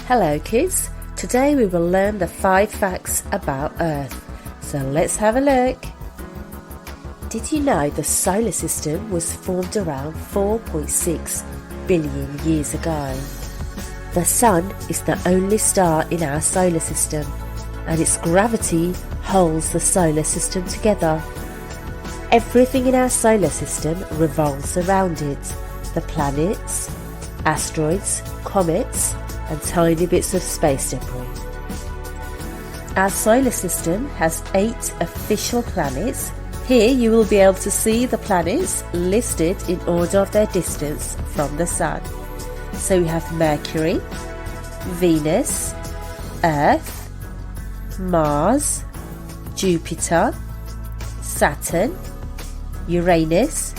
Hello kids, today we will learn the 5 facts about Earth, so let's have a look. Did you know the solar system was formed around 4.6 billion years ago? The Sun is the only star in our solar system, and its gravity holds the solar system together. Everything in our solar system revolves around it: the planets, asteroids, comets, and tiny bits of space debris. Our solar system has 8 official planets. Here you will be able to see the planets listed in order of their distance from the Sun. So we have Mercury, Venus, Earth, Mars, Jupiter, Saturn, Uranus,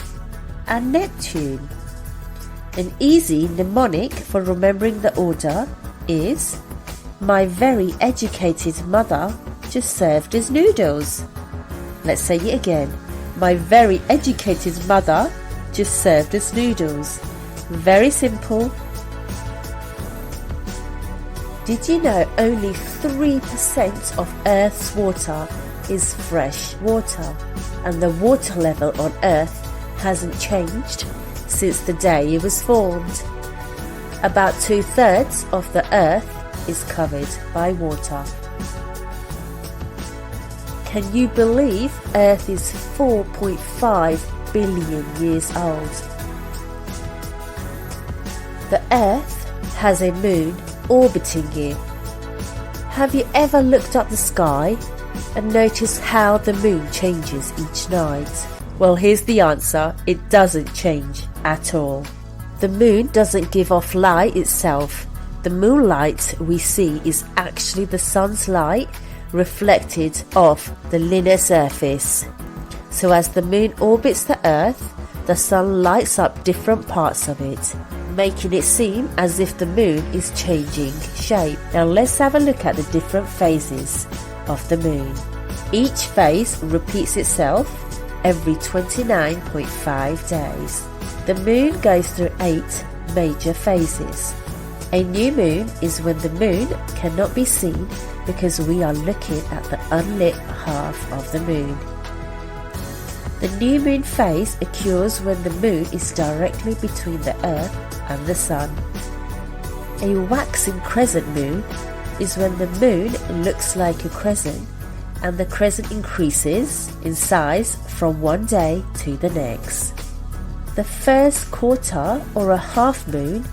and Neptune. An easy mnemonic for remembering the order is: my very educated mother just served us noodles. Let's say it again. My very educated mother just served us noodles. Very simple. Did you know only 3% of Earth's water is fresh water, and the water level on Earth hasn't changed since the day it was formed? About 2/3 of the Earth is covered by water. Can you believe Earth is 4.5 billion years old? The Earth has a moon orbiting it. Have you ever looked up the sky and noticed how the moon changes each night? Well, here's the answer: it doesn't change at all. The moon doesn't give off light itself. The moonlight we see is actually the sun's light reflected off the lunar surface. So as the moon orbits the Earth, the sun lights up different parts of it, making it seem as if the moon is changing shape. Now let's have a look at the different phases of the moon. Each phase repeats itself every 29.5 days. The moon goes through 8 major phases. A new moon is when the moon cannot be seen because we are looking at the unlit half of the moon. The new moon phase occurs when the moon is directly between the Earth and the Sun. A waxing crescent moon is when the moon looks like a crescent and the crescent increases in size from one day to the next. The first quarter or a half moon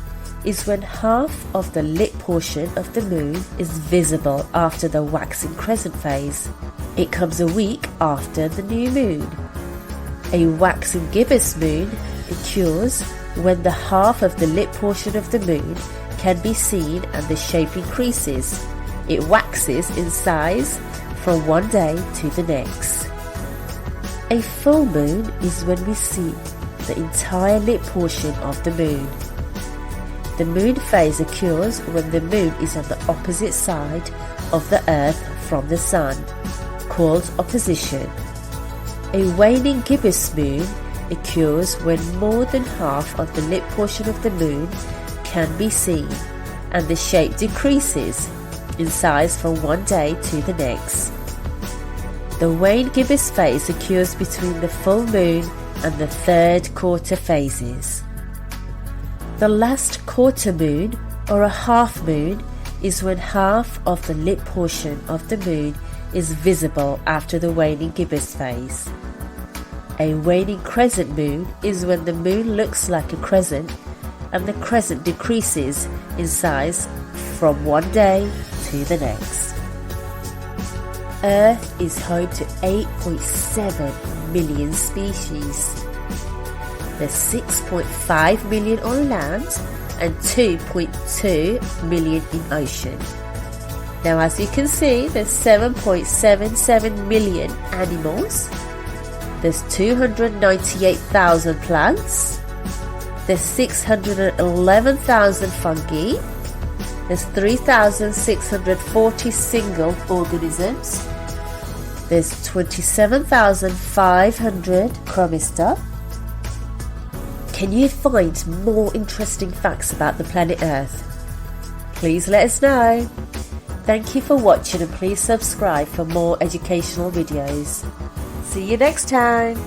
is when half of the lit portion of the moon is visible after the waxing crescent phase. It comes a week after the new moon. A waxing gibbous moon occurs when the half of the lit portion of the moon can be seen and the shape increases. It waxes in size from one day to the next. A full moon is when we see the entire lit portion of the moon. The moon phase occurs when the moon is on the opposite side of the Earth from the Sun, called opposition. A waning gibbous moon occurs when more than half of the lit portion of the moon can be seen and the shape decreases in size from one day to the next. The wane gibbous phase occurs between the full moon and the third quarter phases. The last quarter moon or a half moon is when half of the lit portion of the moon is visible after the waning gibbous phase. A waning crescent moon is when the moon looks like a crescent and the crescent decreases in size from one day to the next. Earth is home to 8.7 million species. There's 6.5 million on land and 2.2 million in ocean. Now as you can see, there's 7.77 million animals. There's 298,000 plants. There's 611,000 fungi. There's 3,640 single organisms. There's 27,500 crummy stuff. Can you find more interesting facts about the planet Earth? Please let us know. Thank you for watching and please subscribe for more educational videos. See you next time.